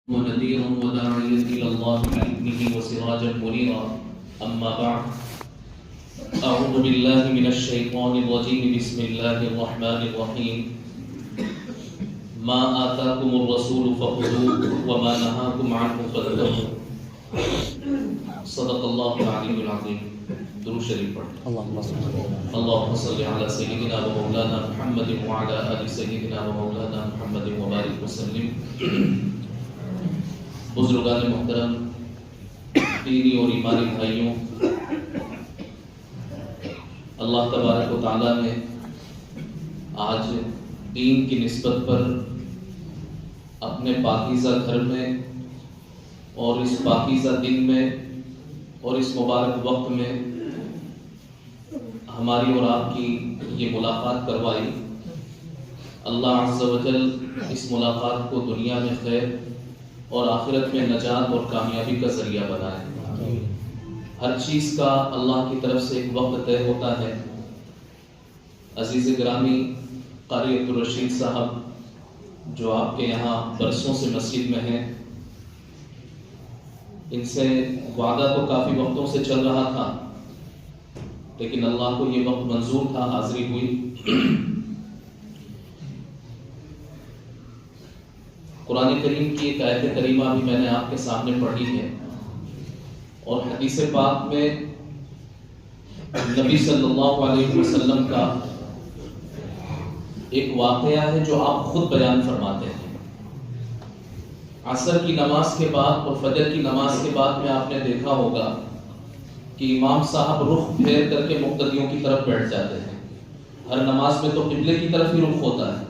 ونذيرا وداعيا إلى الله بإذنه وسراجا منيرا أما بعد أعوذ بالله من الشيطان الرجيم بسم الله الرحمن الرحيم ما آتاكم الرسول فخذوه وما نهاكم عنه فانتهوا صدق الله العلي العظيم. درود شریف پڑھیں. اللهم صل على سيدنا ومولانا محمد وعلى آل سيدنا ومولانا محمد وبارك وسلم. بزرگان محترم، دینی اور ایمانی بھائیوں، اللہ تبارک و تعالیٰ نے آج دین کی نسبت پر اپنے پاکیزہ گھر میں اور اس پاکیزہ دن میں اور اس مبارک وقت میں ہماری اور آپ کی یہ ملاقات کروائی. اللہ عز و جل اس ملاقات کو دنیا میں خیر اور آخرت میں نجات اور کامیابی کا ذریعہ بنائے. ہر چیز کا اللہ کی طرف سے ایک وقت طے ہوتا ہے. عزیز گرامی قاری عبدالرشید صاحب جو آپ کے یہاں برسوں سے مسجد میں ہیں، ان سے وعدہ تو کافی وقتوں سے چل رہا تھا، لیکن اللہ کو یہ وقت منظور تھا، حاضری ہوئی. قرآن کریم کی ایک آیت کریمہ بھی میں نے آپ کے سامنے پڑھی ہے، اور حدیث پاک میں نبی صلی اللہ علیہ وسلم کا ایک واقعہ ہے جو آپ خود بیان فرماتے ہیں. عصر کی نماز کے بعد اور فجر کی نماز کے بعد میں آپ نے دیکھا ہوگا کہ امام صاحب رخ پھیر کر کے مقتدیوں کی طرف بیٹھ جاتے ہیں. ہر نماز میں تو قبلے کی طرف ہی رخ ہوتا ہے،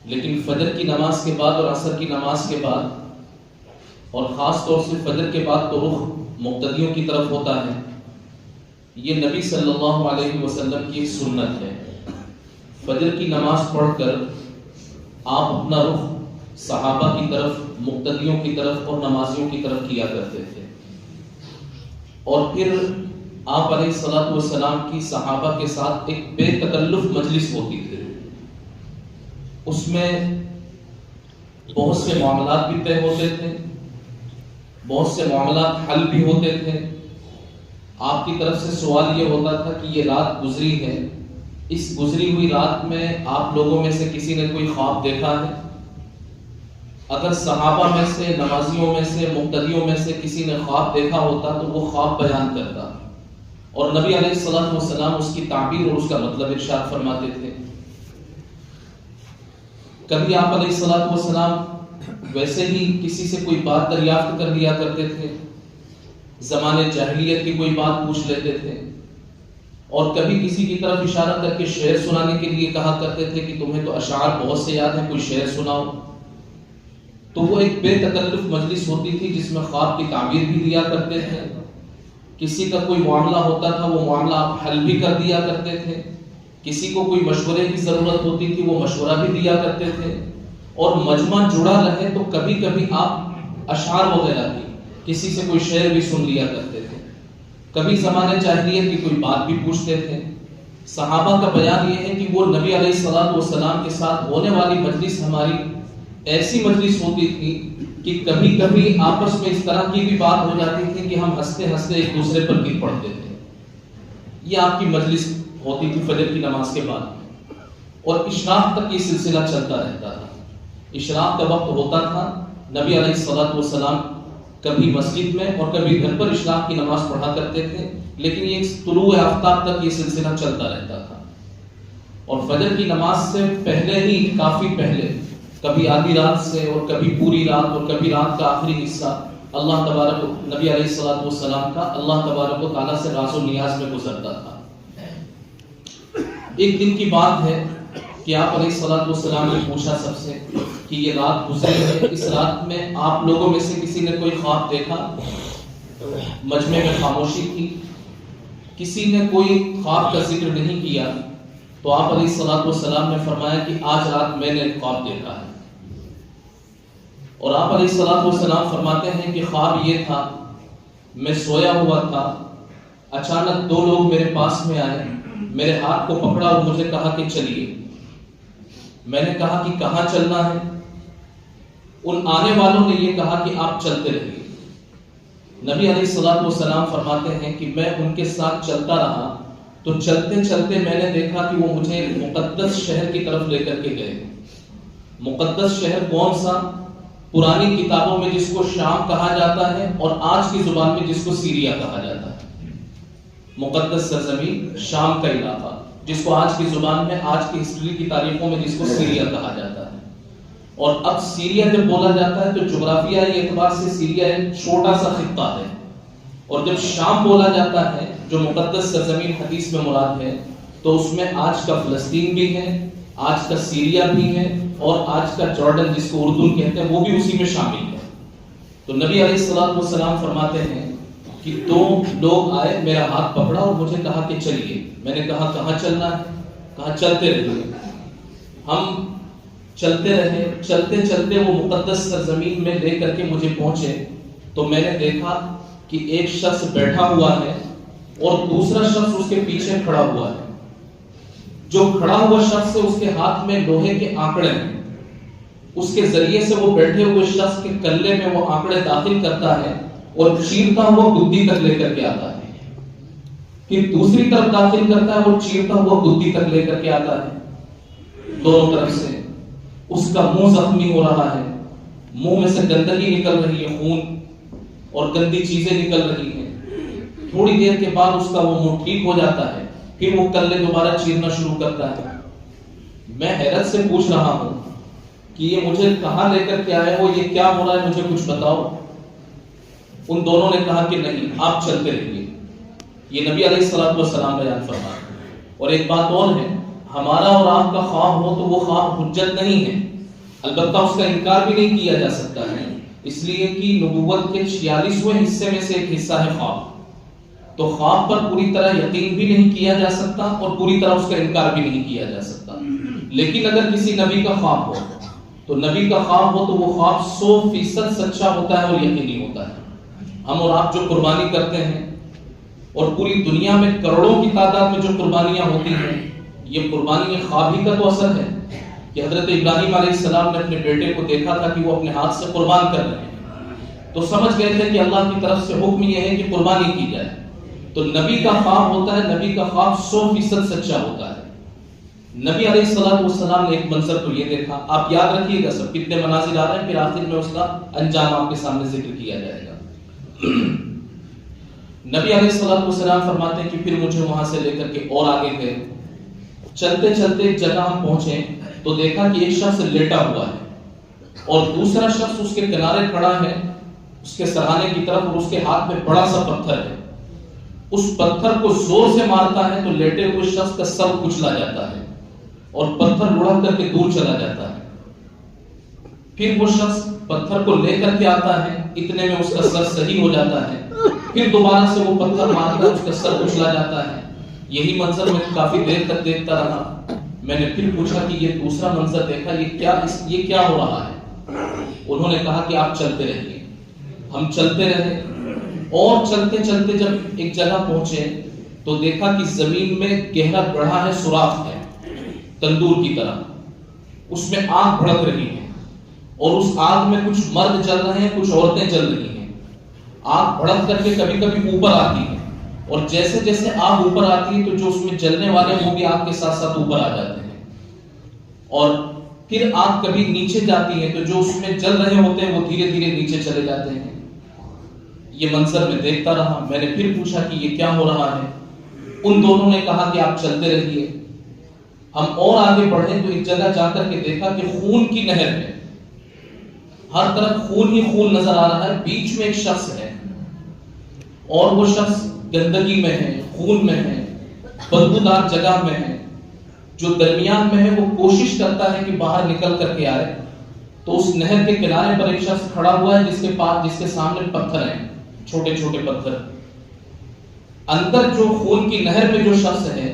لیکن فجر کی نماز کے بعد اور عصر کی نماز کے بعد اور خاص طور سے فجر کے بعد تو رخ مقتدیوں کی طرف ہوتا ہے. یہ نبی صلی اللہ علیہ وسلم کی ایک سنت ہے. فجر کی نماز پڑھ کر آپ اپنا رخ صحابہ کی طرف، مقتدیوں کی طرف اور نمازیوں کی طرف کیا کرتے تھے، اور پھر آپ علیہ الصلوۃ والسلام کی صحابہ کے ساتھ ایک بے تکلف مجلس ہوتی تھی. اس میں بہت سے معاملات بھی طے ہوتے تھے، بہت سے معاملات حل بھی ہوتے تھے. آپ کی طرف سے سوال یہ ہوتا تھا کہ یہ رات گزری ہے، اس گزری ہوئی رات میں آپ لوگوں میں سے کسی نے کوئی خواب دیکھا ہے؟ اگر صحابہ میں سے، نمازیوں میں سے، مقتدیوں میں سے کسی نے خواب دیکھا ہوتا تو وہ خواب بیان کرتا، اور نبی علیہ الصلوۃ والسلام اس کی تعبیر اور اس کا مطلب ارشاد فرماتے تھے. کبھی آپ علیہ الصلوۃ والسلام ویسے ہی کسی سے کوئی بات دریافت کر لیا کرتے تھے، زمانے جاہلیت کی کوئی بات پوچھ لیتے تھے، اور کبھی کسی کی طرف اشارہ کر کے شعر سنانے کے لیے کہا کرتے تھے کہ تمہیں تو اشعار بہت سے یاد ہیں، کوئی شعر سناؤ. تو وہ ایک بے تکلف مجلس ہوتی تھی جس میں خواب کی تعبیر بھی دیا کرتے تھے. کسی کا کوئی معاملہ ہوتا تھا، وہ معاملہ آپ حل بھی کر دیا کرتے تھے. کسی کو کوئی مشورے کی ضرورت ہوتی تھی، وہ مشورہ بھی دیا کرتے تھے. اور مجمع جڑا رہے تو کبھی کبھی آپ اشعار وغیرہ کی، کسی سے کوئی شعر بھی سن لیا کرتے تھے. کبھی زمانے جاہلیت کی کوئی بات بھی پوچھتے تھے. صحابہ کا بیان یہ ہے کہ وہ نبی علیہ الصلوۃ والسلام کے ساتھ ہونے والی مجلس ہماری ایسی مجلس ہوتی تھی کہ کبھی کبھی آپس میں اس طرح کی بھی بات ہو جاتی تھی کہ ہم ہنستے ہنستے ایک دوسرے پر گر پڑتے تھے. یہ آپ کی مجلس ہوتی تھی فجر کی نماز کے بعد، اور اشراق تک یہ سلسلہ چلتا رہتا تھا. اشراق کا وقت ہوتا تھا، نبی علیہ الصلوۃ والسلام کبھی مسجد میں اور کبھی گھر پر اشراق کی نماز پڑھا کرتے تھے، لیکن یہ طلوع آفتاب تک یہ سلسلہ چلتا رہتا تھا. اور فجر کی نماز سے پہلے ہی، کافی پہلے، کبھی آدھی رات سے اور کبھی پوری رات اور کبھی رات کا آخری حصہ اللہ تبارک نبی علیہ الصلوۃ والسلام کا اللہ تبارک و تعالیٰ سے راز و نیاز میں گزرتا تھا. ایک دن کی بات ہے کہ آپ علیہ الصلوۃ والسلام نے پوچھا سب سے کہ یہ رات گزری ہے، اس رات میں آپ لوگوں میں سے کسی نے کوئی خواب دیکھا؟ مجمع میں خاموشی تھی، کسی نے کوئی خواب کا ذکر نہیں کیا. تو آپ علیہ الصلوۃ والسلام نے فرمایا کہ آج رات میں نے خواب دیکھا ہے. اور آپ علیہ الصلوۃ والسلام فرماتے ہیں کہ خواب یہ تھا، میں سویا ہوا تھا، اچانک دو لوگ میرے پاس میں آئے، میرے ہاتھ کو پکڑا اور مجھے کہا کہ چلیے. میں نے کہا کہ کہاں چلنا ہے؟ ان آنے والوں نے یہ کہا کہ آپ چلتے رہیے۔ نبی علیہ الصلوۃ والسلام فرماتے ہیں کہ میں ان کے ساتھ چلتا رہا تو چلتے چلتے میں نے دیکھا کہ وہ مجھے مقدس شہر کی طرف لے کر کے گئے۔ مقدس شہر کون سا؟ پرانی کتابوں میں جس کو شام کہا جاتا ہے اور آج کی زبان میں جس کو سیریا کہا جاتا ہے۔ مقدس سرزمین شام کا علاقہ، جس کو آج کی زبان میں، آج کی ہسٹری کی تاریخوں میں جس کو سیریا کہا جاتا ہے۔ اور اب سیریا جب بولا جاتا ہے تو جغرافیائی اعتبار سے سیریا ایک چھوٹا سا خطہ ہے، اور جب شام بولا جاتا ہے جو مقدس سرزمین حدیث میں مراد ہے تو اس میں آج کا فلسطین بھی ہے، آج کا سیریا بھی ہے، اور آج کا جارڈن جس کو اردن کہتے ہیں وہ بھی اسی میں شامل ہے۔ تو نبی علیہ الصلوۃ والسلام فرماتے ہیں کہ دو لوگ آئے، میرا ہاتھ پکڑا اور مجھے کہا کہ چلیے۔ میں نے کہا کہاں چلنا ہے؟ کہا چلتے رہیے۔ ہم چلتے رہے، چلتے چلتے وہ مقدس سرزمین میں لے کر کے مجھے پہنچے تو میں نے دیکھا کہ ایک شخص بیٹھا ہوا ہے اور دوسرا شخص اس کے پیچھے کھڑا ہوا ہے۔ جو کھڑا ہوا شخص ہے اس کے ہاتھ میں لوہے کے آنکڑے ہیں، اس کے ذریعے سے وہ بیٹھے ہوئے شخص کے کلے میں وہ آنکڑے داخل کرتا ہے اور چیرتا ہوا گدی تک لے کر کے آتا ہے، پھر دوسری طرف داخل کرتا ہے اور چیرتا ہوا گدی تک لے کر کے آتا ہے۔ دونوں طرف سے اس کا منہ زخمی ہو رہا ہے، منہ میں سے گندگی نکل رہی ہے، خون اور گندی چیزیں نکل رہی ہیں۔ تھوڑی دیر کے بعد اس کا وہ منہ ٹھیک ہو جاتا ہے، پھر وہ کلے دوبارہ چیرنا شروع کرتا ہے۔ میں حیرت سے پوچھ رہا ہوں کہ یہ مجھے کہاں لے کر کے آئے ہو، یہ کیا ہو رہا ہے، مجھے کچھ بتاؤ۔ ان دونوں نے کہا کہ نہیں، آپ چلتے رہیے۔ یہ نبی علیہ الصلوۃ والسلام بیان فرماتے۔ اور ایک بات اور ہے، ہمارا اور آپ کا خواب ہو تو وہ خواب حجت نہیں ہے، البتہ اس کا انکار بھی نہیں کیا جا سکتا ہے، اس لیے کہ نبوت کے 46ویں حصے میں سے ایک حصہ ہے خواب۔ تو خواب پر پوری طرح یقین بھی نہیں کیا جا سکتا اور پوری طرح اس کا انکار بھی نہیں کیا جا سکتا، لیکن اگر کسی نبی کا خواب ہو تو نبی کا خواب ہو تو وہ خواب 100% سچا ہوتا ہے اور یقینی ہوتا ہے۔ ہم اور آپ جو قربانی کرتے ہیں اور پوری دنیا میں کروڑوں کی تعداد میں جو قربانیاں ہوتی ہیں، یہ قربانی خواب ہی کا تو اثر ہے کہ حضرت ابراہیم علیہ السلام نے اپنے بیٹے کو دیکھا تھا کہ وہ اپنے ہاتھ سے قربان کر رہے ہیں تو سمجھ گئے تھے کہ اللہ کی طرف سے حکم یہ ہے کہ قربانی کی جائے۔ تو نبی کا خواب ہوتا ہے، نبی کا خواب 100% سچا ہوتا ہے۔ نبی علیہ الصلوۃ والسلام نے ایک منظر تو یہ دیکھا، آپ یاد رکھیے گا سب کتنے مناظر آ رہے ہیں، پھر آخر میں اس کا انجام آپ کے سامنے ذکر کیا جائے گا۔ نبی علیہ الصلوۃ والسلام فرماتے ہیں کہ پھر مجھے وہاں سے لے کر کے اور آگے گئے، چلتے چلتے ایک جگہ ہم پہنچے تو دیکھا کہ ایک شخص لیٹا ہوا ہے اور دوسرا شخص اس کے کنارے کھڑا ہے، اس کے سرانے کی طرف، اور اس کے ہاتھ میں بڑا سا پتھر ہے۔ اس پتھر کو زور سے مارتا ہے تو لیٹے ہوئے شخص کا سر کچلا جاتا ہے اور پتھر لڑک کر کے دور چلا جاتا ہے۔ پھر وہ شخص پتھر کو لے کر کے آتا ہے، اتنے میں اس کا سر صحیح ہو جاتا ہے، پھر دوبارہ سے وہ پتھر مارتا ہے، اس کا سر کچلا جاتا ہے۔ یہی منظر میں کافی دیر تک دیکھتا رہا۔ میں نے پھر پوچھا کہ یہ دوسرا منظر دیکھا، یہ کیا ہو رہا ہے؟ انہوں نے کہا کہ آپ چلتے رہیے۔ ہم چلتے رہے اور چلتے چلتے جب ایک جگہ پہنچے تو دیکھا کہ زمین میں گہرا گڑھا ہے، سوراخ ہے تندور کی طرح، اس میں آگ بھڑک رہی ہے اور اس آگ میں کچھ مرد جل رہے ہیں، کچھ عورتیں جل رہی ہیں۔ آگ بھڑک کر کے کبھی کبھی اوپر آتی ہے اور جیسے جیسے آگ اوپر آتی ہے تو جو اس میں جلنے والے ہیں وہ بھی آگ کے ساتھ ساتھ اوپر آ جاتے ہیں، اور پھر آگ کبھی نیچے جاتی ہے تو جو اس میں جل رہے ہوتے ہیں وہ دھیرے دھیرے نیچے چلے جاتے ہیں۔ یہ منظر میں دیکھتا رہا۔ میں نے پھر پوچھا کہ یہ کیا ہو رہا ہے؟ ان دونوں نے کہا کہ آپ چلتے رہیے۔ ہم اور آگے بڑھے تو ایک جگہ جا کر کے دیکھا کہ خون کی نہر ہے، ہر طرف خون ہی خون نظر آ رہا ہے، بیچ میں ایک شخص ہے اور وہ شخص گندگی میں ہے، خون میں ہے، بدبودار جگہ میں ہے۔ جو درمیان میں ہے وہ کوشش کرتا ہے کہ باہر نکل کر کے آئے تو اس نہر کے کنارے پر ایک شخص کھڑا ہوا ہے جس کے سامنے پتھر ہیں، چھوٹے چھوٹے پتھر۔ اندر جو خون کی نہر میں جو شخص ہے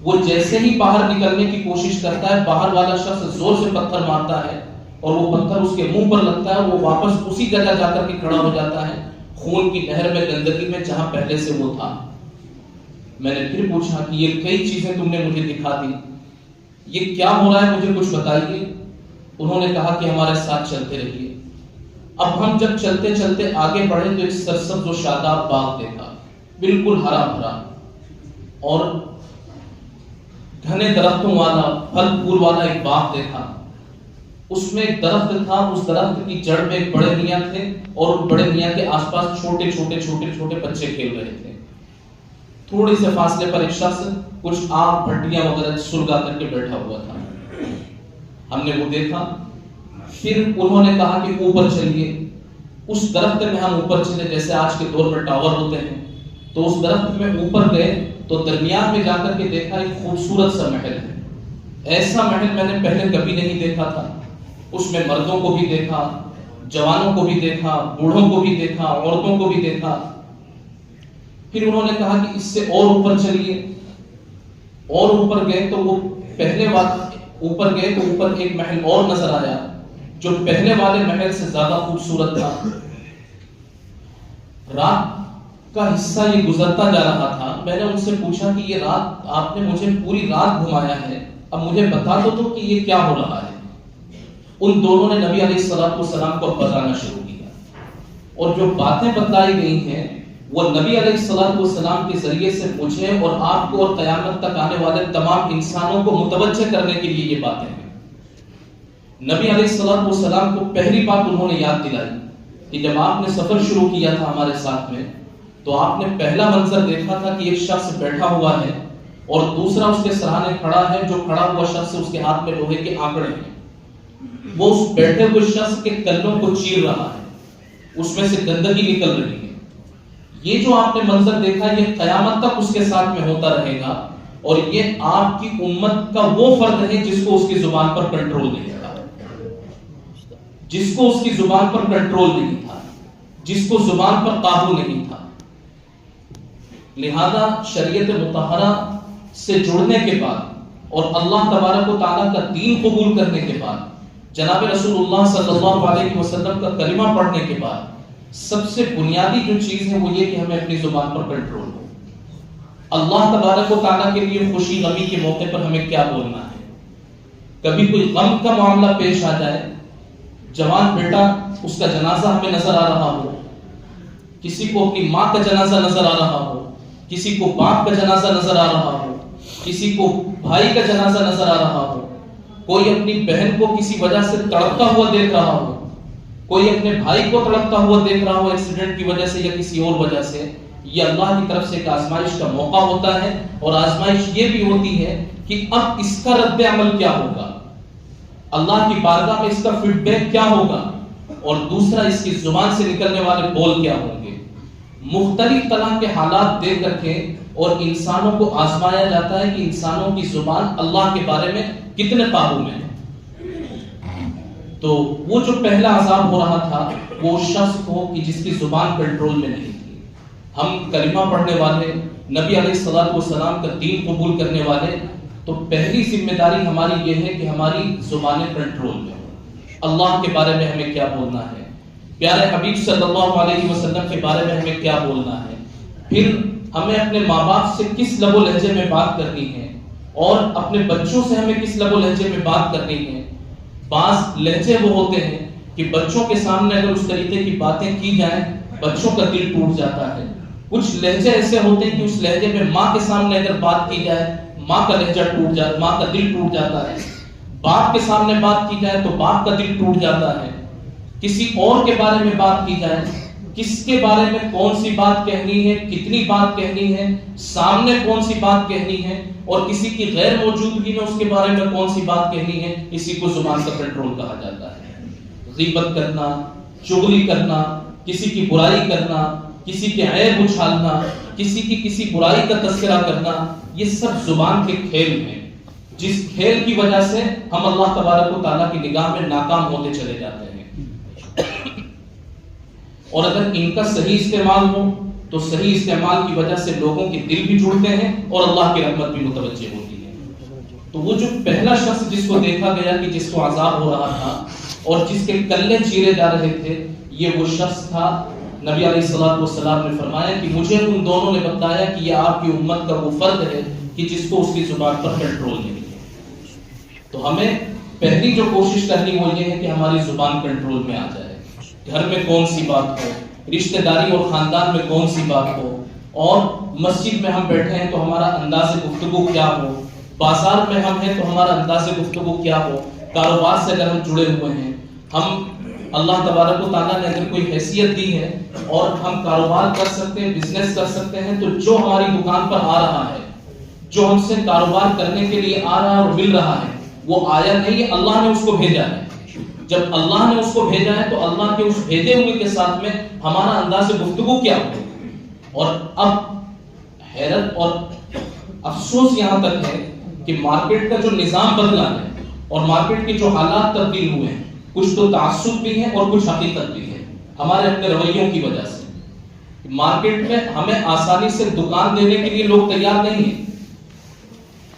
وہ جیسے ہی باہر نکلنے کی کوشش کرتا ہے، باہر والا شخص زور سے پتھر مارتا ہے اور وہ پتھر اس کے منہ پر لگتا ہے، وہ واپس اسی جگہ جا کر کے کھڑا ہو جاتا ہے، خون کی نہر میں، گندگی میں، جہاں پہلے سے وہ تھا۔ میں نے پھر پوچھا کہ یہ کئی چیزیں تم نے مجھے دکھا دی، یہ کیا ہو رہا ہے، مجھے کچھ بتائیے۔ انہوں نے کہا کہ ہمارے ساتھ چلتے رہیے۔ اب ہم جب چلتے چلتے آگے بڑھے تو ایک سرسبز و شاداب باغ دیکھا، بالکل ہرا بھرا اور گھنے درختوں والا پھل پھول والا ایک باغ دیکھا۔ اس میں ایک درخت تھا، اس درخت کی جڑ میں ایک بڑے میاں تھے اور بڑے میاں کے آس پاس چھوٹے چھوٹے چھوٹے چھوٹے بچے کھیل رہے تھے۔ تھوڑے سے فاصلے پر ایک شخص کچھ آگ بھٹیاں وغیرہ سلگا کر کے بیٹھا ہوا تھا۔ ہم نے وہ دیکھا، پھر انہوں نے کہا کہ اوپر چلیے۔ اس درخت میں ہم اوپر چلے، جیسے آج کے دور میں ٹاور ہوتے ہیں، تو اس درخت میں اوپر گئے تو درمیان میں جا کر کے دیکھا ایک خوبصورت سا محل ہے۔ ایسا محل میں نے پہلے کبھی نہیں دیکھا تھا۔ اس میں مردوں کو بھی دیکھا، جوانوں کو بھی دیکھا، بوڑھوں کو بھی دیکھا، عورتوں کو بھی دیکھا۔ پھر انہوں نے کہا کہ اس سے اور اوپر چلیے، اور اوپر گئے تو وہ پہلے اوپر گئے تو اوپر ایک محل اور نظر آیا جو پہلے والے محل سے زیادہ خوبصورت تھا۔ رات کا حصہ یہ گزرتا جا رہا تھا۔ میں نے ان سے پوچھا کہ یہ رات آپ نے مجھے پوری رات گھمایا ہے، اب مجھے بتا دو کہ یہ کیا ہو رہا ہے۔ ان دونوں نے نبی علیہ الصلوۃ والسلام کو بتانا شروع کیا، اور جو باتیں بتائی گئی ہیں وہ نبی علیہ الصلوۃ والسلام کے ذریعے سے مجھے اور آپ کو اور قیامت تک آنے والے تمام انسانوں کو متوجہ کرنے کے لیے یہ باتیں ہیں۔ نبی علیہ الصلوۃ والسلام کو پہلی بات انہوں نے یاد دلائی کہ جب آپ نے سفر شروع کیا تھا ہمارے ساتھ میں تو آپ نے پہلا منظر دیکھا تھا کہ ایک شخص بیٹھا ہوا ہے اور دوسرا اس کے سرانے کھڑا ہے، جو کھڑا ہوا شخص اس کے ہاتھ میں لوہے کے آنکڑے ہیں، وہ اس بیٹھے ہوئے شخص کے کلوں کو چیر رہا ہے، اس میں سے گندگی نکل رہی ہے۔ یہ جو آپ نے منظر دیکھا یہ قیامت تک اس کے ساتھ میں ہوتا رہے گا، اور یہ آپ کی امت کا وہ فرد ہے جس کو اس کی زبان پر کنٹرول نہیں تھا، جس کو اس کی زبان پر کنٹرول نہیں تھا، جس کو زبان پر قابو نہیں تھا۔ لہذا شریعت مطہرہ سے جڑنے کے بعد اور اللہ تبارک و تعالیٰ کا دین قبول کرنے کے بعد، جناب رسول اللہ صلی اللہ علیہ وسلم کا کلمہ پڑھنے کے بعد، سب سے بنیادی جو چیز ہے وہ یہ کہ ہمیں اپنی زبان پر کنٹرول ہو۔ اللہ تبارک و تعالیٰ کے لیے خوشی غمی کے موقع پر ہمیں کیا بولنا ہے۔ کبھی کوئی غم کا معاملہ پیش آ جائے، جوان بیٹا اس کا جنازہ ہمیں نظر آ رہا ہو، کسی کو اپنی ماں کا جنازہ نظر آ رہا ہو، کسی کو باپ کا جنازہ نظر آ رہا ہو، کسی کو بھائی کا جنازہ نظر آ رہا ہو، کوئی اپنی بہن کو کسی وجہ سے تڑپتا ہوا دیکھ رہا ہو، کوئی اپنے بھائی کو تڑپتا ہوا دیکھ رہا ہو ایکسیڈنٹ کی وجہ سے یا کسی اور وجہ سے، یہ اللہ کی طرف سے ایک آزمائش کا موقع ہوتا ہے، اور آزمائش یہ بھی ہوتی ہے کہ اب اس کا رد عمل کیا ہوگا، اللہ کی بارگاہ میں اس کا فیڈ بیک کیا ہوگا، اور دوسرا اس کی زبان سے نکلنے والے بول کیا ہوں گے۔ مختلف طرح کے حالات دیکھ کر کے اور انسانوں کو آزمایا جاتا ہے کہ انسانوں کی زبان اللہ کے بارے میں کتنے قابو میں ہے۔ تو وہ جو پہلا عذاب ہو رہا تھا وہ شخص کو کہ جس کی زبان کنٹرول میں نہیں تھی۔ ہم کلمہ پڑھنے والے، نبی علیہ الصلوۃ والسلام کا دین قبول کرنے والے، تو پہلی ذمہ داری ہماری یہ ہے کہ ہماری زبانیں کنٹرول میں ہوں۔ اللہ کے بارے میں ہمیں کیا بولنا ہے، پیارے حبیب صلی اللہ علیہ وسلم کے بارے میں ہمیں کیا بولنا ہے، پھر ہمیں اپنے ماں باپ سے کس لب و لہجے میں بات کرنی ہے، اور اپنے بچوں سے ہمیں کس لب و لہجے میں بات کرنی ہے۔ بعض لہجے وہ ہوتے ہیں کہ بچوں کے سامنے اگر اس طریقے کی باتیں کی جائیں بچوں کا دل ٹوٹ جاتا ہے۔ کچھ لہجے ایسے ہوتے ہیں کہ اس لہجے میں ماں کے سامنے اگر بات کی جائے ماں کا لہجہ ٹوٹ جاتا ہے، ماں کا دل ٹوٹ جاتا ہے۔ باپ کے سامنے بات کی جائے تو باپ کا دل ٹوٹ جاتا ہے۔ کسی اور کے بارے میں بات کی جائے، کس کے بارے میں کون سی بات کہنی ہے، کتنی بات کہنی ہے، سامنے کون سی بات کہنی ہے، اور کسی کی غیر موجودگی میں اس کے بارے میں کون سی بات کہنی ہے، اسی کو زبان کا کنٹرول کہا جاتا ہے۔ غیبت کرنا، چغلی کرنا، کسی کی برائی کرنا، کسی کے عیب اچھالنا، کسی کی کسی برائی کا تذکرہ کرنا، یہ سب زبان کے کھیل ہیں، جس کھیل کی وجہ سے ہم اللہ تبارک و تعالیٰ کی نگاہ میں ناکام ہوتے چلے جاتے ہیں۔ اور اگر ان کا صحیح استعمال ہو تو صحیح استعمال کی وجہ سے لوگوں کے دل بھی جڑتے ہیں اور اللہ کی رحمت بھی متوجہ ہوتی ہے۔ تو وہ جو پہلا شخص جس کو دیکھا گیا کہ جس کو عذاب ہو رہا تھا اور جس کے کلے چیرے جا رہے تھے، یہ وہ شخص تھا۔ نبی علیہ الصلوۃ والسلام نے فرمایا کہ مجھے ان دونوں نے بتایا کہ یہ آپ کی امت کا وہ فرد ہے کہ جس کو اس کی زبان پر کنٹرول نہیں ہے۔ تو ہمیں پہلی جو کوشش کرنی وہ یہ ہے کہ ہماری زبان کنٹرول میں آ جائے۔ گھر میں کون سی بات ہو، رشتہ داری اور خاندان میں کون سی بات ہو، اور مسجد میں ہم بیٹھے ہیں تو ہمارا انداز گفتگو کیا ہو، بازار میں ہم ہیں تو ہمارا انداز گفتگو کیا ہو، کاروبار سے اگر ہم جڑے ہوئے ہیں، ہم اللہ تبارک و تعالیٰ نے اگر کوئی حیثیت دی ہے اور ہم کاروبار کر سکتے ہیں، بزنس کر سکتے ہیں، تو جو ہماری دکان پر آ رہا ہے، جو ہم سے کاروبار کرنے کے لیے آ رہا ہے اور مل رہا ہے، وہ آیا نہیں ہے، اللہ نے اس کو بھیجا ہے۔ جب اللہ نے اس کو بھیجا ہے تو اللہ کے اس بھیجے ہوئے کے ساتھ میں ہمارا انداز گفتگو کیا ہو۔ اور اب حیرت اور افسوس یہاں تک ہے کہ مارکیٹ کا جو نظام بدلا ہے اور مارکیٹ کے جو حالات تبدیل ہوئے ہیں، کچھ تو تعصب بھی ہے اور کچھ حقیقت بھی ہے ہمارے اپنے رویوں کی وجہ سے۔ مارکیٹ میں ہمیں آسانی سے دکان دینے کے لیے لوگ تیار نہیں ہیں۔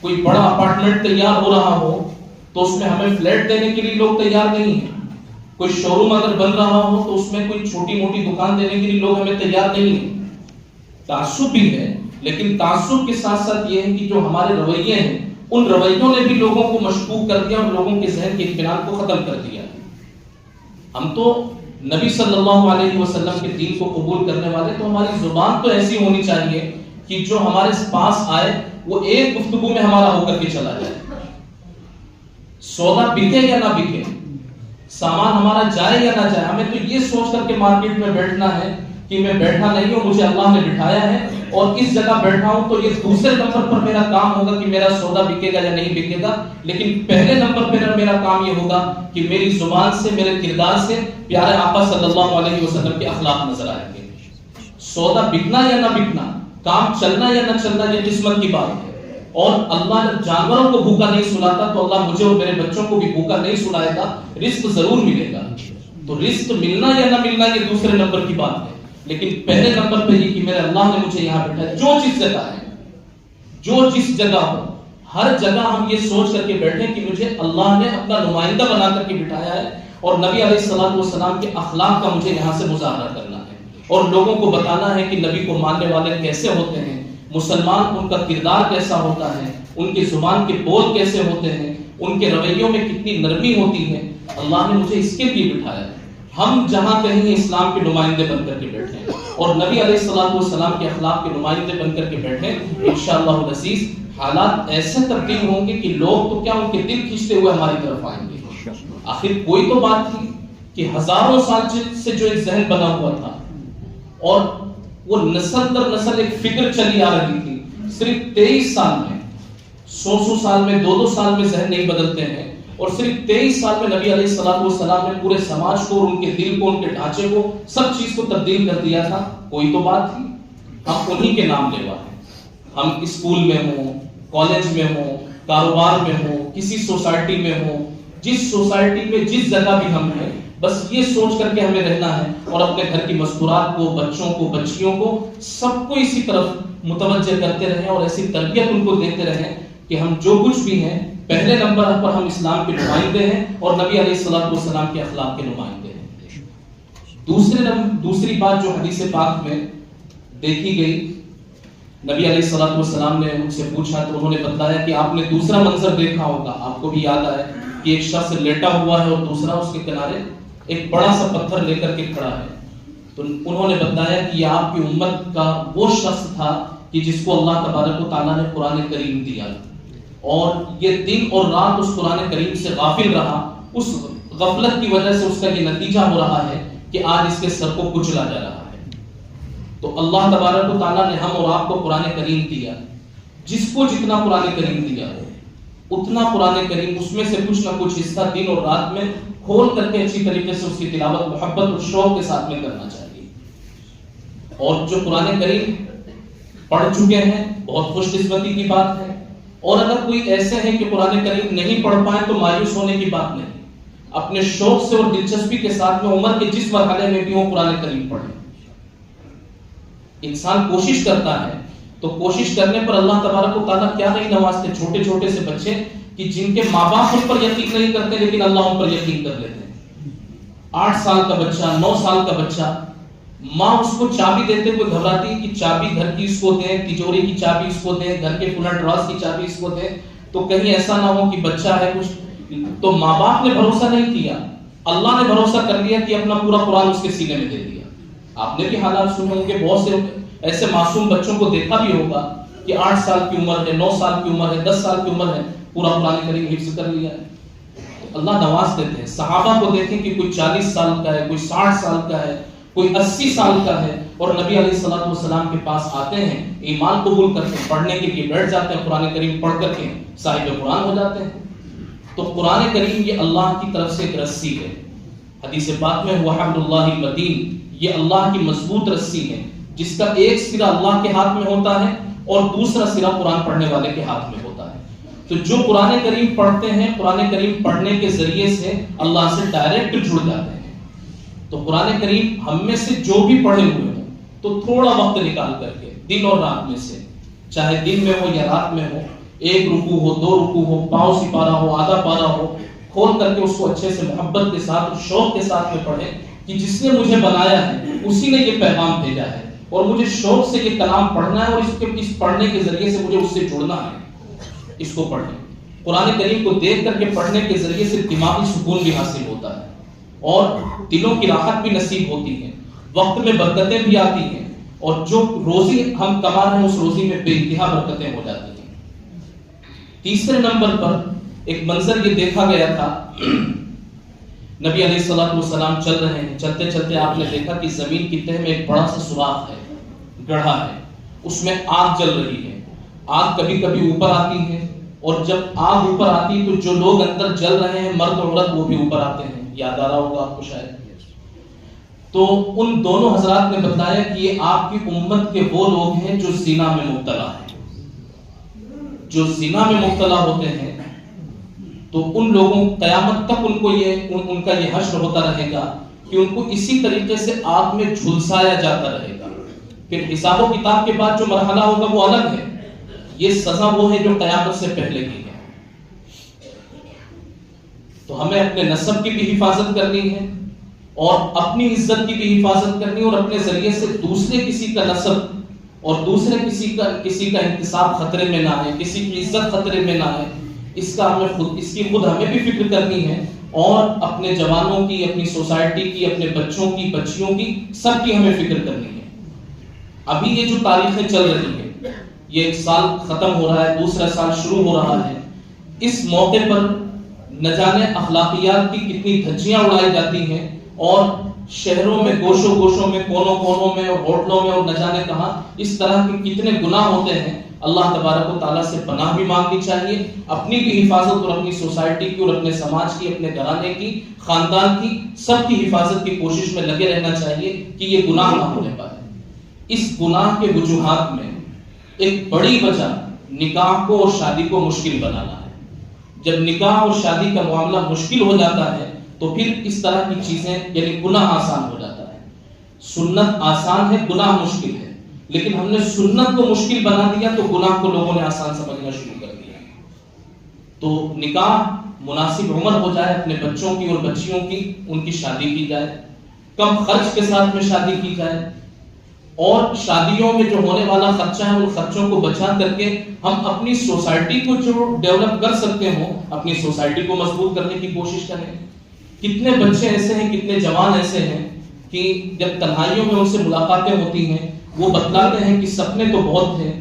کوئی بڑا اپارٹمنٹ تیار ہو رہا ہو تو اس میں ہمیں فلیٹ دینے کے لیے لوگ تیار نہیں ہیں۔ کوئی شو روم اگر بن رہا ہو تو اس میں کوئی چھوٹی موٹی دکان دینے کے لیے لوگ ہمیں تیار نہیں ہیں۔ تعصب بھی ہے، لیکن تعصب کے ساتھ ساتھ یہ ہے کہ جو ہمارے رویے ہیں، ان رویوں نے بھی لوگوں کو مشکوک کر دیا اور لوگوں کے ذہن کے اطمینان کو ختم کر دیا۔ ہم تو نبی صلی اللہ علیہ وسلم کے دین کو قبول کرنے والے، تو ہماری زبان تو ایسی ہونی چاہیے کہ جو ہمارے پاس آئے وہ ایک گفتگو میں ہمارا ہو کر کے چلا جائے۔ سودا بکے یا نہ بکے، سامان ہمارا جائے یا نہ جائے، ہمیں تو یہ سوچ کر کے مارکیٹ میں بیٹھنا ہے کہ میں بیٹھا نہیں ہوں، مجھے اللہ نے بٹھایا ہے اور اس جگہ بیٹھا ہوں تو یہ دوسرے نمبر پر میرا کام ہوگا کہ میرا سودا بکے گا یا نہیں بکے گا، لیکن پہلے نمبر پر میرا کام یہ ہوگا کہ میری زبان سے، میرے کردار سے پیارے آقا صلی اللہ علیہ وسلم کے اخلاق نظر آئیں گے۔ سودا بکنا یا نہ بکنا، کام چلنا یا نہ چلنا، یہ قسمت کی بات ہے۔ اور اللہ جب جانوروں کو بھوکا نہیں سلاتا تو اللہ مجھے اور میرے بچوں کو بھی بھوکا نہیں سلائے گا، رزق ضرور ملے گا۔ تو رزق ملنا یا نہ ملنا یہ دوسرے نمبر کی بات ہے، لیکن پہلے نمبر پہ یہ کہ میرے اللہ نے مجھے یہاں بٹھایا، جو جس جگہ ہے، جو جس جگہ ہو، ہر جگہ ہم یہ سوچ کر کے بیٹھے کہ مجھے اللہ نے اپنا نمائندہ بنا کر کے بٹھایا ہے اور نبی علیہ الصلوۃ والسلام کے اخلاق کا مجھے یہاں سے مظاہرہ کرنا ہے اور لوگوں کو بتانا ہے کہ نبی کو ماننے والے کیسے ہوتے ہیں، مسلمان ان کا کردار کیسا ہوتا ہے، ان کی زبان کے بول کیسے ہوتے ہیں، ان کے رویوں میں کتنی نرمی ہوتی ہے۔ اللہ نے مجھے اس کے لیے بٹھایا ہے۔ ہم جہاں کہیں اسلام کے نمائندے بن کر کے بیٹھے اور نبی علیہ الصلوۃ والسلام کے اخلاق کے نمائندے بن کر کے بیٹھے، انشاءاللہ العزیز حالات ایسے تبدیل ہوں گے کہ لوگ تو کیا ان کے دل کھینچتے ہوئے ہماری طرف آئیں گے۔ آخر کوئی تو بات تھی کہ ہزاروں سال سے جو ایک ذہن بنا ہوا تھا اور وہ نسل در نسل ایک فکر چلی آ رہی تھی، صرف 23 سال میں، 100 سال میں، 2 سال میں ذہن نہیں بدلتے ہیں، اور صرف 23 سال میں نبی علیہ الصلوۃ والسلام نے پورے سماج کو اور ان کے دل کو، ان کے ڈھانچے کو، سب چیز کو تبدیل کر دیا تھا۔ کوئی تو بات تھی، ہم انہی کے نام لیوا ہیں۔ ہم اسکول میں ہوں، کالج میں ہوں، کاروبار میں ہوں، کسی سوسائٹی میں ہوں، جس سوسائٹی میں جس جگہ بھی ہم ہیں، بس یہ سوچ کر کے ہمیں رہنا ہے اور اپنے گھر کی مستورات کو، بچوں کو، بچیوں کو، سب کو اسی طرف متوجہ کرتے رہیں اور ایسی تربیت ان کو دیتے رہیں کہ ہم جو کچھ بھی ہیں، پہلے نمبر پر ہم اسلام کے نمائندے ہیں اور نبی علیہ الصلوۃ والسلام کے اخلاق کے نمائندے ہیں۔ دوسری بات جو حدیث پاک میں دیکھی گئی، نبی علیہ الصلوۃ والسلام نے ان سے پوچھا تو انہوں نے بتایا کہ آپ نے دوسرا منظر دیکھا ہوگا، آپ کو بھی یاد آئے کہ ایک شخص لیٹا ہوا ہے اور دوسرا اس کے کنارے ایک بڑا سا پتھر لے کر کے کھڑا ہے۔ تو انہوں نے بتایا کہ یہ آپ کی امت کا وہ شخص تھا کہ جس کو اللہ تبارک و تعالیٰ نے قرآن کریم دیا، اور یہ دن اور رات اس قرآن کریم سے غافل رہا، اس غفلت کی وجہ سے اس کا یہ نتیجہ ہو رہا ہے کہ آج اس کے سر کو کچلا جا رہا ہے۔ تو اللہ تبارک و تعالیٰ نے ہم اور آپ کو قرآن کریم دیا، جس کو جتنا قرآن کریم دیا ہو اتنا قرآن کریم، اس میں سے کچھ نہ کچھ حصہ دن اور رات میں کھول کر کے اچھی طریقے سے اس کی تلاوت محبت اور شوق کے ساتھ میں کرنا چاہیے۔ اور جو قرآن کریم پڑھ چکے ہیں، بہت خوش قسمتی کی بات ہے، اور اگر کوئی ایسے ہیں کہ قرآن کریم نہیں پڑھ پائے تو مایوس ہونے کی بات نہیں، اپنے شوق سے اور دلچسپی کے ساتھ میں عمر کے جس مرحلے میں بھی ہو قرآن کریم پڑھیں۔ انسان کوشش کرتا ہے تو کوشش کرنے پر اللہ تبارک و تعالیٰ کیا نہیں نوازتے، چھوٹے چھوٹے سے بچے کہ جن کے ماں باپ ان پر یقین نہیں کرتے لیکن اللہ ان پر یقین کر لیتے ہیں۔ 8 سال کا بچہ، 9 سال کا بچہ، ماں اس کو چابی دیتے ہوئے گھبراتی ہے کہ چابی گھر کی اس کو دیں، تجوری کی چابی اس کو دیں، گھر کے فلنٹ راز کی چابی اس کو دیں، تو کہیں ایسا نہ ہو کہ بچہ ہے کچھ، تو ماں باپ نے بھروسہ نہیں کیا، اللہ نے بھروسہ کر لیا کہ اپنا پورا قرآن اس کے سینے میں دے دیا. آپ نے بھی حالات سنے ہوں گے، بہت سے ایسے معصوم بچوں کو دیکھا بھی ہوگا کہ 8 سال کی عمر ہے، 9 سال کی عمر ہے، 10 سال کی عمر ہے، پورا قرآن کریم حفظ کر لیا ہے. اللہ نواز دیتے ہیں. صحابہ کو دیکھیں کہ کوئی 40 سال کا ہے، کوئی 60 سال کا ہے، کوئی 80 سال کا ہے، اور نبی علیہ الصلوۃ والسلام کے پاس آتے ہیں، ایمان قبول کرتے ہیں، پڑھنے کے لیے بیٹھ جاتے ہیں، قرآن کریم پڑھ کر کے صاحب قرآن ہو جاتے ہیں. تو قرآن کریم یہ اللہ کی طرف سے ایک رسی ہے. حدیث پاک میں وہ حبل اللہ المتین، یہ اللہ کی مضبوط رسی ہے جس کا ایک سرا اللہ کے ہاتھ میں ہوتا ہے اور دوسرا سرا قرآن پڑھنے والے کے ہاتھ میں ہوتا ہے. تو جو قرآن کریم پڑھتے ہیں، قرآن کریم پڑھنے کے ذریعے سے اللہ سے ڈائریکٹ جڑ جاتے ہیں. تو قرآن کریم ہم میں سے جو بھی پڑھے ہوئے ہوں تو تھوڑا وقت نکال کر کے دن اور رات میں سے، چاہے دن میں ہو یا رات میں ہو، 1 رکوع ہو، 2 رکوع ہو، پاؤں سپارہ ہو، آدھا پارہ ہو، کھول کر کے اس کو اچھے سے محبت کے ساتھ اور شوق کے ساتھ میں پڑھیں کہ جس نے مجھے بنایا ہے اسی نے یہ پیغام بھیجا ہے اور مجھے شوق سے یہ کلام پڑھنا ہے اور اس پڑھنے کے ذریعے سے مجھے اس سے جڑنا ہے. اس کو پڑھیں. قرآن کریم کو دیکھ کر کے پڑھنے کے ذریعے سے دماغی سکون بھی حاصل ہوتا ہے اور دلوں کی راحت بھی نصیب ہوتی ہے، وقت میں برکتیں بھی آتی ہیں، اور جو روزی ہم کما رہے ہیں اس روزی میں بے انتہا برکتیں ہو جاتی ہیں. تیسرے نمبر پر ایک منظر یہ دیکھا گیا تھا. نبی علیہ الصلوۃ والسلام چل رہے ہیں، چلتے چلتے آپ نے دیکھا کہ زمین کی تہ میں ایک بڑا سا سوراخ ہے، گڑھا ہے، اس میں آگ جل رہی ہے. آگ کبھی کبھی اوپر آتی ہے اور جب آگ اوپر آتی ہے تو جو لوگ اندر جل رہے ہیں، مرد اور عورت، وہ بھی اوپر آتے ہیں. یاد آ رہا ہوگا آپ کو شاید. تو ان دونوں حضرات نے بتایا کہ یہ آپ کی امت کے وہ لوگ ہیں جو زنا میں مبتلا ہیں. جو زنا میں مبتلا ہوتے ہیں تو ان لوگوں قیامت تک ان کا یہ حشر ہوتا رہے گا کہ ان کو اسی طریقے سے آگ میں جھلسایا جاتا رہے گا. پھر حساب و کتاب کے بعد جو مرحلہ ہوگا وہ الگ ہے. یہ سزا وہ ہے جو قیامت سے پہلے کی ہے. تو ہمیں اپنے نسب کی بھی حفاظت کرنی ہے اور اپنی عزت کی بھی حفاظت کرنی ہے اور اپنے ذریعے سے دوسرے کسی کا نسب اور دوسرے کسی کا انتساب خطرے میں نہ آئے، کسی کی عزت خطرے میں نہ آئے. اس کی خود ہمیں بھی فکر کرنی ہے اور اپنے جوانوں کی، اپنی سوسائٹی کی، اپنے بچوں کی، بچیوں کی، سب کی ہمیں فکر کرنی ہے. ابھی یہ جو تاریخیں چل رہی ہیں، یہ 1 سال ختم ہو رہا ہے، دوسرا سال شروع ہو رہا ہے. اس موقع پر نہ جانے اخلاقیات کی کتنی دھجیاں اڑائی جاتی ہیں اور شہروں میں، گوشوں گوشوں میں، کونوں کونوں میں اور ہوٹلوں میں اور نہ جانے کہاں اس طرح کے کتنے گناہ ہوتے ہیں. اللہ تبارک و تعالیٰ سے پناہ بھی مانگنی چاہیے، اپنی بھی حفاظت اور اپنی سوسائٹی کی اور اپنے سماج کی، اپنے گھرانے کی، خاندان کی، سب کی حفاظت کی کوشش میں لگے رہنا چاہیے کہ یہ گناہ نہ ہونے پائے. اس گناہ کے وجوہات میں ایک بڑی وجہ نکاح کو اور شادی کو مشکل بنانا ہے. جب نکاح اور شادی کا معاملہ مشکل ہو جاتا ہے تو پھر اس طرح کی چیزیں، یعنی گناہ آسان ہو جاتا ہے. سنت آسان ہے، گناہ مشکل ہے، لیکن ہم نے سنت کو مشکل بنا دیا تو گناہ کو لوگوں نے آسان سمجھنا شروع کر دیا. تو نکاح مناسب عمر ہو جائے اپنے بچوں کی اور بچیوں کی، ان کی شادی کی جائے، کم خرچ کے ساتھ میں شادی کی جائے، اور شادیوں میں جو ہونے والا خرچہ ہے ان خرچوں کو بچا کر کے ہم اپنی سوسائٹی کو جو ڈیولپ کر سکتے ہوں، اپنی سوسائٹی کو مضبوط کرنے کی کوشش کریں. کتنے بچے ایسے ہیں، کتنے جوان ایسے ہیں کہ جب تنہائیوں میں ان سے ملاقاتیں ہوتی ہیں وہ بتلاتے ہیں کہ سپنے تو بہت تھے،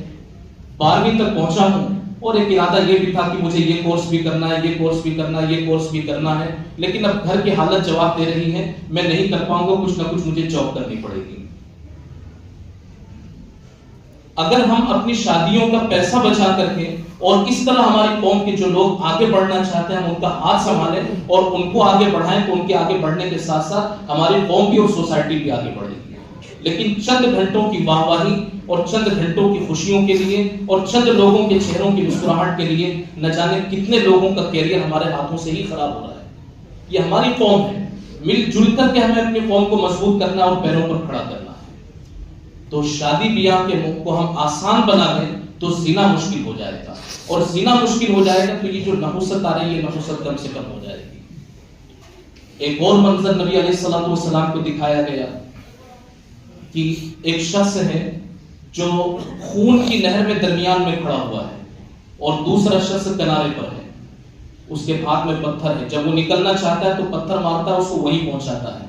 12ویں تک پہنچا ہوں اور ایک ارادہ یہ بھی تھا کہ مجھے یہ کورس بھی کرنا ہے، یہ کورس بھی کرنا ہے، یہ کورس بھی کرنا ہے، لیکن اب گھر کی حالت جواب دے رہی ہے، میں نہیں کر پاؤں گا، کچھ نہ کچھ مجھے جاب کرنی پڑے گی. اگر ہم اپنی شادیوں کا پیسہ بچا کر کے اور اس طرح ہماری قوم کے جو لوگ آگے بڑھنا چاہتے ہیں ہم ان کا ہاتھ سنبھالیں اور ان کو آگے بڑھائیں تو ان کے آگے بڑھنے کے ساتھ ساتھ ہماری قوم بھی اور سوسائٹی بھی آگے بڑھے گی. لیکن چند گھنٹوں کی واہواہی اور چند گھنٹوں کی خوشیوں کے لیے اور چند لوگوں کے چہروں کی مسکراہٹ کے لیے نہ جانے کتنے لوگوں کا کیریئر ہمارے ہاتھوں سے ہی خراب ہو رہا ہے. یہ ہماری قوم ہے، مل جل کر کے ہمیں اپنی قوم کو مضبوط کرنا اور پیروں پر کھڑا کرنا ہے. تو شادی بیاہ کے کو ہم آسان بنا دیں تو زنا مشکل ہو جائے گا، اور زنا مشکل ہو جائے گا تو یہ جو نحوست آ رہی ہے نحوست کم سے کم ہو جائے گی. ایک اور منظر نبی علیہ الصلوۃ والسلام کو دکھایا گیا کہ ایک شخص ہے جو خون کی نہر میں درمیان میں کھڑا ہوا ہے اور دوسرا شخص کنارے پر ہے. اس کے ہاتھ میں پتھر ہے، جب وہ نکلنا چاہتا ہے تو پتھر مارتا ہے، اس کو وہیں پہنچاتا ہے.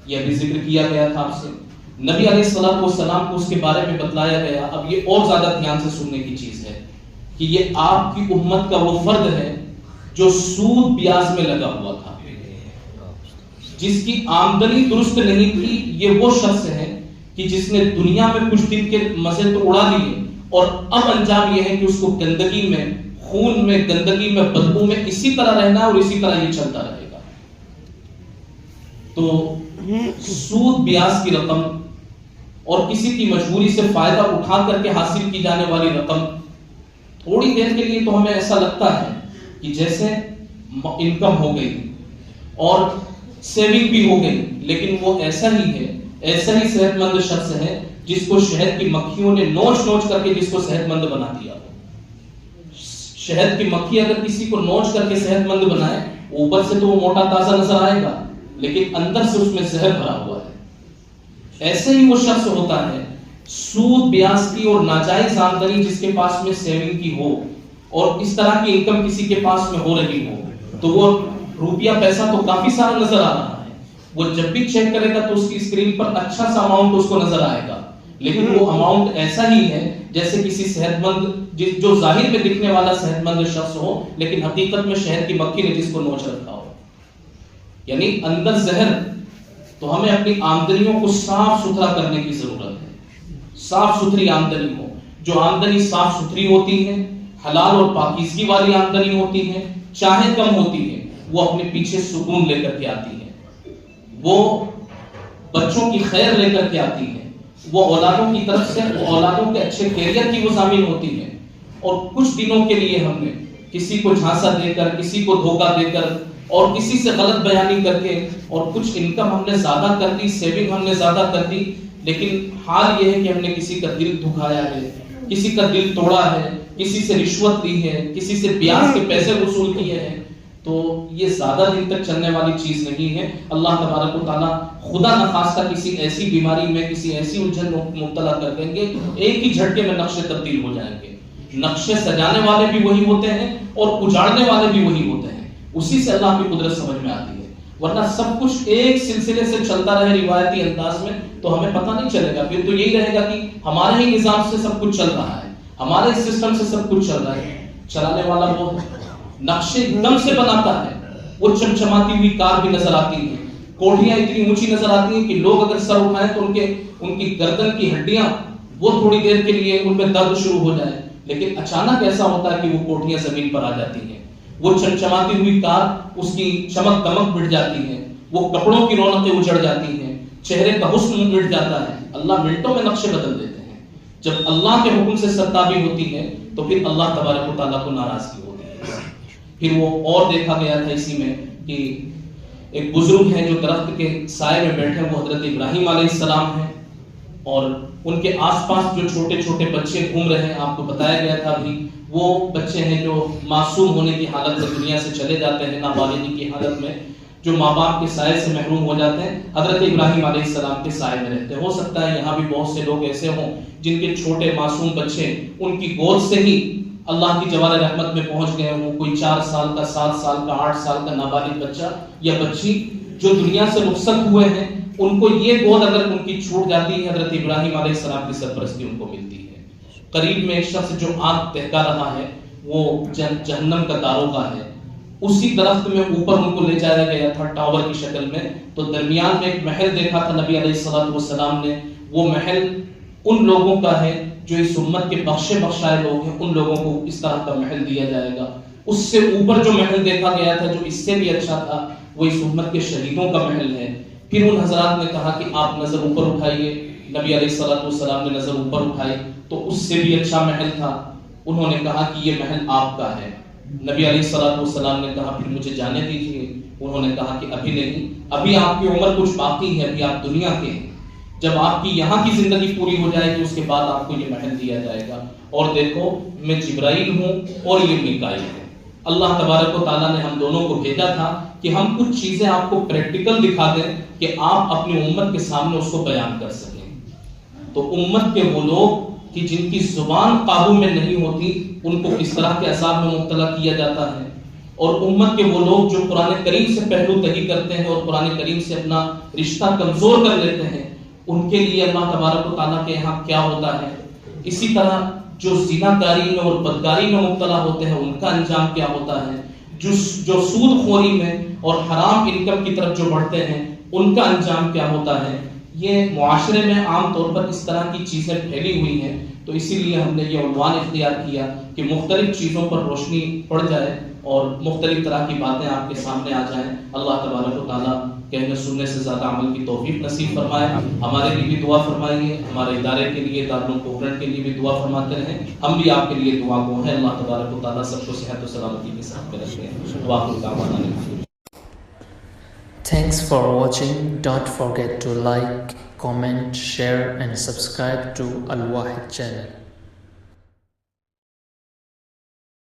یہ بھی ذکر کیا گیا تھا آپ سے. نبی علیہ الصلوۃ والسلام کو اس کے بارے میں بتلایا گیا. اب یہ اور زیادہ دھیان سے سننے کی چیز ہے کہ یہ آپ کی امت کا وہ فرد ہے جو سود بیاج میں لگا ہوا تھا، جس کی آمدنی درست نہیں تھی. یہ وہ شخص ہے کہ جس نے دنیا میں کچھ دن کے مزے تو اڑا لیے اور اب انجام یہ ہے کہ اس کو گندگی میں، خون میں، گندگی میں، بدبو میں اسی طرح رہنا ہے اور اسی طرح یہ چلتا رہے گا. تو سود بیاج کی رقم اور کسی کی مجبوری سے فائدہ اٹھا کر کے حاصل کی جانے والی رقم، تھوڑی دیر کے لیے تو ہمیں ایسا لگتا ہے کہ جیسے انکم ہو گئی اور سیونگ بھی ہو گئی، لیکن وہ ایسا ہی ہے، ایسا ہی صحت مند شخص ہے جس کو شہد کی مکھیوں نے نوچ نوچ کر کے جس کو صحت مند بنا دیا. شہد کی مکھی اگر کسی کو نوچ کر کے صحت مند بنائے، اوپر سے تو وہ موٹا تازہ نظر آئے گا لیکن اندر سے اس میں زہر بھرا ہوا ہے. ایسے ہی وہ شخص ہوتا ہے سود بیاج کی اور ناجائز آمدنی جس کے پاس میں سیونگ کی ہو اور اس طرح کی انکم کسی کے پاس میں ہو رہی ہو، تو وہ روپیہ پیسہ تو کافی سارا نظر آ رہا ہے. وہ جب بھی چیک کرے گا تو اس کی اسکرین پر اچھا سا اماؤنٹ اس کو نظر آئے گا، لیکن وہ اماؤنٹ ایسا ہی ہے جیسے کسی صحت مند جو ظاہر میں دکھنے والا صحت مند شخص ہو لیکن حقیقت میں شہد کی مکھی نے جس کو نوچ رکھا ہو، یعنی اندر زہر. تو ہمیں اپنی آمدنیوں کو صاف ستھرا کرنے کی ضرورت ہے. صاف ستھری آمدنی ہو، جو آمدنی صاف ستھری ہوتی ہے، حلال اور پاکیزگی والی آمدنی ہوتی ہے، چاہے کم ہوتی ہے، وہ اپنے پیچھے سکون لے کر کے آتی ہے، وہ بچوں کی خیر لے کر کے آتی ہے، وہ اولادوں کی طرف سے اولادوں کے اچھے کیریئر کی وہ ضامن ہوتی ہے. اور کچھ دنوں کے لیے ہم نے کسی کو جھانسا دے کر، کسی کو دھوکہ دے کر اور کسی سے غلط بیانی کر کے اور کچھ انکم ہم نے زیادہ کر دی، سیونگ ہم نے زیادہ کر دی، لیکن حال یہ ہے کہ ہم نے کسی کا دل دکھایا ہے، کسی کا دل توڑا ہے، کسی سے رشوت لی ہے، کسی سے بیاج کے پیسے وصول کیے ہیں. تو یہ زیادہ دن تک چلنے والی چیز نہیں ہے. اللہ تبارک و تعالیٰ خدا نخواستہ کسی ایسی بیماری میں، کسی ایسی الجھن میں مبتلا کر دیں گے، ایک ہی جھٹکے میں نقشے تبدیل ہو جائیں گے. نقشے سجانے والے بھی وہی ہوتے ہیں اور اجاڑنے والے بھی وہی ہوتے ہیں. اسی سے اللہ کی قدرت سمجھ میں آتی ہے. ورنہ سب کچھ ایک سلسلے سے چلتا رہے روایتی انداز میں تو ہمیں پتہ نہیں چلے گا. پھر تو یہی رہے گا کہ ہمارے ہی نظام سے سب کچھ چل رہا ہے، ہمارے سسٹم سے سب کچھ چل رہا ہے. چلانے والا وہ نقشے دم سے بناتا ہے. وہ چمچماتی ہوئی کار بھی نظر آتی ہے، کوٹھیاں اتنی اونچی نظر آتی ہیں کہ لوگ اگر سر اٹھائیں تو ان کی گردن کی ہڈیاں وہ تھوڑی دیر کے لیے ان میں درد شروع ہو جائے، لیکن اچانک ایسا ہوتا ہے کہ وہ کوٹھیاں زمین پر آ جاتی ہیں. وہ چمچماتی ہوئی کار، اس کی چمک دمک مٹ جاتی ہے، وہ کپڑوں کی رونقیں اجڑ جاتی ہیں، چہرے کا حسن مٹ جاتا ہے. اللہ منٹوں میں نقشے بدل دیتے ہیں. جب اللہ کے حکم سے سرتابی ہوتی ہے تو پھر اللہ تبارک و تعالیٰ کو ناراضگی ہوتی ہے. پھر وہ اور دیکھا گیا تھا اسی میں کہ ایک بزرگ ہیں جو درخت کے سائے میں بیٹھے، وہ حضرت ابراہیم علیہ السلام ہیں، اور ان کے آس پاس جو چھوٹے چھوٹے بچے گھوم رہے ہیں. آپ کو بتایا گیا تھا ابھی، وہ بچے ہیں جو معصوم ہونے کی حالت میں دنیا سے چلے جاتے ہیں، نابالغی کی حالت میں، جو ماں باپ کے سائے سے محروم ہو جاتے ہیں، حضرت ابراہیم علیہ السلام کے سائے میں رہتے ہیں. ہو سکتا ہے یہاں بھی بہت سے لوگ ایسے ہوں جن کے چھوٹے معصوم بچے ان کی گود سے ہی اللہ کی جوار رحمت میں پہنچ گئے ہوں. کوئی 4 سال کا، 7 سال کا، 8 سال کا نابالغ بچہ یا بچی جو دنیا سے رخصت ہوئے ہیں، ان کو یہ گود اگر ان کی چھوٹ جاتی ہے، حضرت ابراہیم علیہ السلام کی سرپرستی ان کو ملتی ہے. قریب میں ایک شخص جو آگ تہکا رہا ہے، وہ جہنم کا داروغہ ہے، اسی درخت میں اوپر ان کو لے جایا گیا تھا ٹاور کی شکل میں. تو درمیان میں ایک محل دیکھا تھا نبی علیہ الصلوۃ والسلام نے. وہ محل ان لوگوں کا ہے جو اس امت کے بخشے بخشائے لوگ ہیں، ان لوگوں کو اس طرح کا محل دیا جائے گا. اس سے اوپر جو محل دیکھا گیا تھا جو اس سے بھی اچھا تھا، وہ اس امت کے شہیدوں کا محل ہے. پھر ان حضرات نے کہا کہ آپ نظر اوپر اٹھائیے. نبی علیہ الصلوۃ والسلام نے نظر اوپر اٹھائی تو اس سے بھی اچھا محل تھا. انہوں نے کہا کہ یہ محل آپ کا ہے. نبی علیہ الصلوۃ والسلام نے کہا پھر مجھے جانے دیجیے. انہوں نے کہا کہ ابھی نہیں، ابھی آپ کی عمر کچھ باقی ہے، ابھی آپ دنیا کے ہیں. جب آپ کی یہاں کی زندگی پوری ہو جائے گی اس کے بعد آپ کو یہ محل دیا جائے گا. اور دیکھو میں جبرائیل ہوں اور یہ میکائیل ہے. اللہ تبارک و تعالیٰ نے ہم دونوں کو بھیجا تھا کہ ہم کچھ چیزیں آپ کو پریکٹیکل دکھا دیں کہ آپ اپنی امت کے سامنے اس کو بیان کر سکیں. تو امت کے وہ لوگ کہ جن کی زبان قابو میں نہیں ہوتی، ان کو کس طرح کے عذاب میں مبتلا کیا جاتا ہے، اور امت کے وہ لوگ جو قرآن کریم سے پہلو تہی کرتے ہیں اور قرآن کریم سے اپنا رشتہ کمزور کر لیتے ہیں، ان کے لیے اللہ تبارک و تعالیٰ کے یہاں کیا ہوتا ہے. اسی طرح جو زنا کاری میں اور بدکاری میں مبتلا ہوتے ہیں ان کا انجام کیا ہوتا ہے، جو سود خوری میں اور حرام انکم کی طرف جو بڑھتے ہیں ان کا انجام کیا ہوتا ہے. یہ معاشرے میں عام طور پر اس طرح کی چیزیں پھیلی ہوئی ہیں، تو اسی لیے ہم نے یہ عنوان اختیار کیا کہ مختلف چیزوں پر روشنی پڑ جائے اور مختلف طرح کی باتیں آپ کے سامنے آ جائیں. اللہ تبارک و تعالیٰ کہنے سننے سے زیادہ عمل کی توفیق نصیب فرمائے. ہمارے لیے بھی دعا فرمائیے، ہمارے ادارے کے لیے، دارالعلوم کوکرنٹ کے لیے بھی دعا فرماتے رہیں. ہم بھی آپ کے لیے دعا گو ہیں. اللہ تبارک و تعالیٰ سب کو صحت و سلامتی کے ساتھ رکھیں. وآخر دعوانا Thanks for watching. Don't forget to like, comment, share and subscribe to Al Wahid channel.